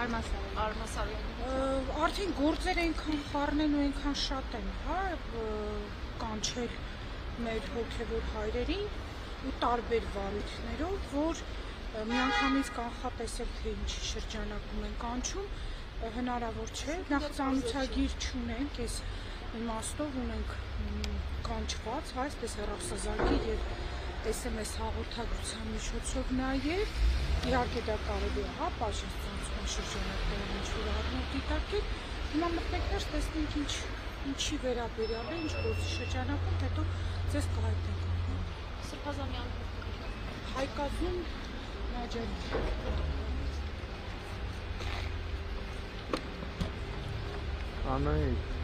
Արմասարյան։ Արդեն գործեր այնքան խառնեն ու այնքան շատ են, հա, կանչել մեր հոգևոր հայրերին ու տարբեր վարույթներով, որ միանգամից կանխատեսել, թե ինչի շրջանակում են կանչում, հնարավոր չէ, նախ ծանոթագիր չունենք, այս իմաստով ունենք կանչված, հա, այսպես հեռախոսազանգի եւ SMS հաղորդագրության միջոցով նաեւ, իհարկե դա կարելի է, հա, պաշտպանության շրջանակներում ինչ-որ առնող դիտարկել, հիմա մտնենք ներս, տեսնենք ինչի վերաբերյալ է, ինչ գործի շրջանակում, հետո ձեզ կհայտնենք։ Սրբազանյան Հայկազուն Նաջարյան։ Անահիտ